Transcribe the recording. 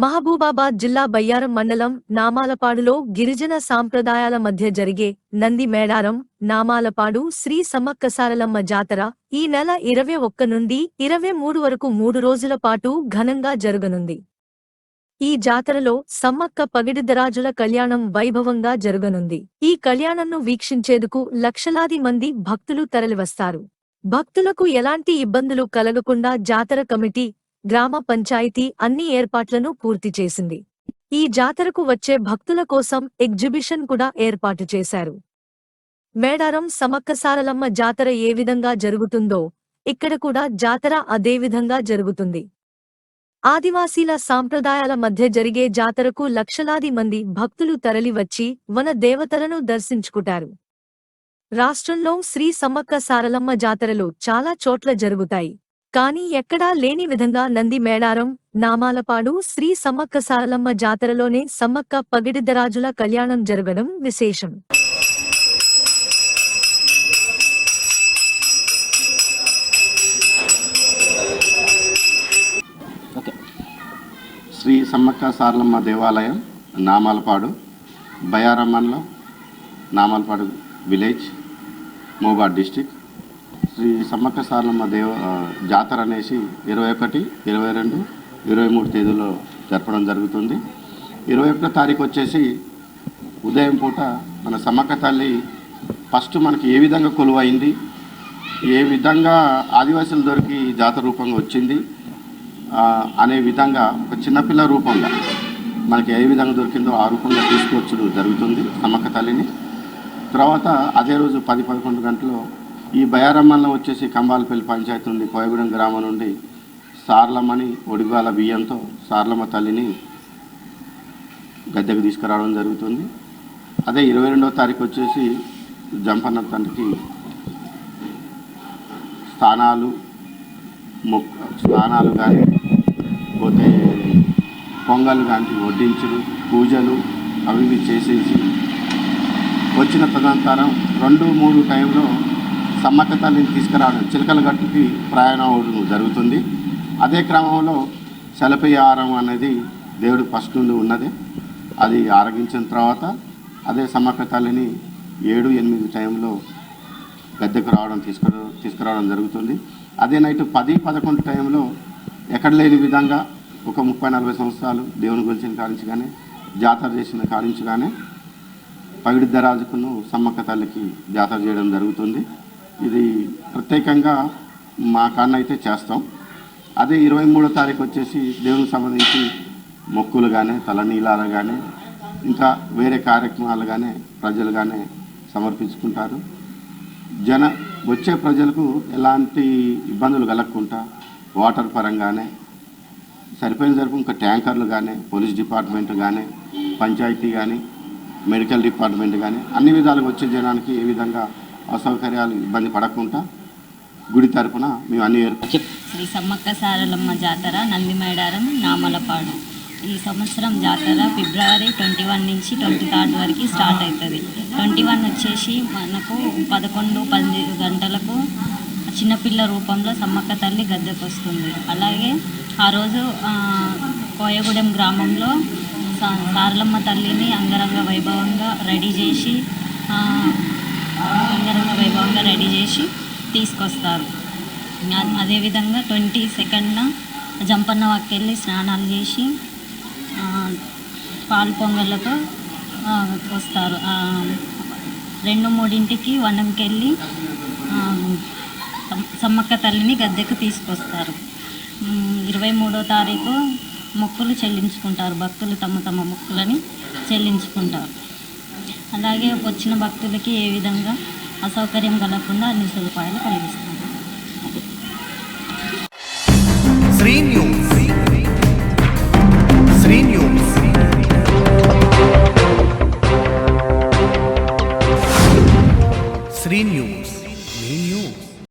మహబూబాబాద్ జిల్లా బయ్యారం మండలం నామాలపాడులో గిరిజన సాంప్రదాయాల మధ్య జరిగే నంది మేడారం నామాలపాడు శ్రీ సమ్మక్క సారలమ్మ జాతర ఈ నెల 21 నుండి 23 వరకు 3 రోజుల పాటు ఘనంగా జరగనుంది. ఈ జాతరలో సమ్మక్క పగిడిద్దరాజుల కళ్యాణం వైభవంగా జరగనుంది. ఈ కళ్యాణంను వీక్షించేందుకు లక్షలాది మంది భక్తులు తరలివస్తారు. భక్తులకు ఎలాంటి ఇబ్బందులు కలగకుండా జాతర కమిటీ, గ్రామ పంచాయతీ అన్ని ఏర్పాట్లను పూర్తి చేసింది. ఈ జాతరకు వచ్చే భక్తుల కోసం ఎగ్జిబిషన్ కూడా ఏర్పాటు చేశారు. మేడారం సమ్మక్క సారలమ్మ జాతర ఏ విధంగా జరుగుతుందో ఇక్కడ కూడా జాతర అదే విధంగా జరుగుతుంది. ఆదివాసీల సాంప్రదాయాల మధ్య జరిగే జాతరకు లక్షలాది మంది భక్తులు తరలివచ్చి వన దేవతలను దర్శించుకుంటారు. రాష్ట్రంలో శ్రీ సమ్మక్క సారలమ్మ జాతరలు చాలా చోట్ల జరుగుతాయి. కానీ ఎక్కడా లేని విధంగా నంది మేడారం నామాలపాడు శ్రీ సమ్మక్క సారలమ్మ జాతరలోనే సమ్మక్క పగిడిద్దరాజుల కళ్యాణం జరగడం విశేషం. శ్రీ సమ్మక్క సారలమ్మ దేవాలయం నామాలపాడు, బయ్యారం మండలం, నామాలపాడు విలేజ్, మహబూబాబాద్ డిస్టిక్. శ్రీ సమ్మక్క సారలమ్మ జాతర అనేసి 21, 22, 23 తేదీలో జరపడం జరుగుతుంది. 21వ తారీఖు వచ్చేసి ఉదయం పూట మన సమ్మక్క తల్లి ఫస్ట్ మనకి ఏ విధంగా కొలువైంది, ఏ విధంగా ఆదివాసులు దొరికి జాతర రూపంగా వచ్చింది అనే విధంగా ఒక చిన్నపిల్ల రూపంగా మనకి ఏ విధంగా దొరికిందో ఆ రూపంగా తీసుకొచ్చడం జరుగుతుంది సమ్మక్క తల్లిని. తర్వాత అదే రోజు 10-11 గంటలు ఈ బయ్యారం మండలం వచ్చేసి కంబాలపల్లి పంచాయతీ నుండి కోయగూడెం గ్రామం నుండి సారలమ్మని ఒడిగాల బియ్యంతో సారలమ్మ తల్లిని గద్దెకు తీసుకురావడం జరుగుతుంది. అదే 22వ తారీఖు వచ్చేసి జంపన్న తండ్రికి స్నానాలు కానీ పోతే పొంగల్ కానీ వడ్డించుడు, పూజలు అవి చేసేసి వచ్చిన తదనంతరం 2-3 టైంలో సమ్మక్క తల్లిని తీసుకురావడం చిలకల గట్టుకి ప్రయాణం అవడం జరుగుతుంది. అదే క్రమంలో శలపయారం అనేది దేవుడికి ఫస్ట్ నుండి ఉన్నది. అది ఆరగించిన తర్వాత అదే సమ్మక్క తల్లిని 7-8 టైంలో గద్దెకు తీసుకురావడం జరుగుతుంది. అదే నైట్ 10-11 టైంలో ఎక్కడ లేని విధంగా ఒక 30-40 సంవత్సరాలు దేవుని గురించిన కాడించి కానీ జాతర చేసిన కాడించి కానీ పగిడిద్దరాజుకును సమ్మక్క తల్లికి జాతర చేయడం జరుగుతుంది. ఇది ప్రత్యేకంగా మా కాన్న అయితే చేస్తాం. అదే 23వ తారీఖు వచ్చేసి దేవునికి సంబంధించి మొక్కులు కానీ తలనీలాలు కానీ ఇంకా వేరే కార్యక్రమాలు కానీ ప్రజలు కానీ సమర్పించుకుంటారు. వచ్చే ప్రజలకు ఎలాంటి ఇబ్బందులు కలగకుండా వాటర్ పరంగానే సరిపోయిన ఇంకా ట్యాంకర్లు కానీ పోలీస్ డిపార్ట్మెంట్ కానీ పంచాయతీ కానీ మెడికల్ డిపార్ట్మెంట్ కానీ అన్ని విధాలుగా వచ్చే జనానికి ఏ విధంగా అసౌకర్యాలు ఇబ్బంది పడకుండా గుడి తరపున మేము అన్ని శ్రీ సమ్మక్క సారలమ్మ జాతర నంది మేడారం నామలపాడు. ఈ సంవత్సరం జాతర ఫిబ్రవరి 21 నుంచి 23 వరకు స్టార్ట్ అవుతుంది. 21 వచ్చేసి మనకు 11-10 గంటలకు చిన్నపిల్ల రూపంలో సమ్మక్క తల్లి గద్దెకు వస్తుంది. అలాగే ఆ రోజు కోయగూడెం గ్రామంలో సారలమ్మ తల్లిని అంగరంగ వైభవంగా రెడీ చేసి తీసుకొస్తారు. అదేవిధంగా 22న జంపన్న వాక్కెళ్ళి స్నానాలు చేసి పాలు పొంగళ్ళతో వస్తారు. 2-3 వనంకెళ్ళి సమ్మక్క తల్లిని గద్దెకు తీసుకొస్తారు. 23వ తారీఖు మొక్కులు చెల్లించుకుంటారు. భక్తులు తమ మొక్కులని చెల్లించుకుంటారు. అలాగే వచ్చిన భక్తులకి ఏ విధంగా అసౌకర్యం కలగకుండా అన్ని సదుపాయాలు కలిగిస్తారు.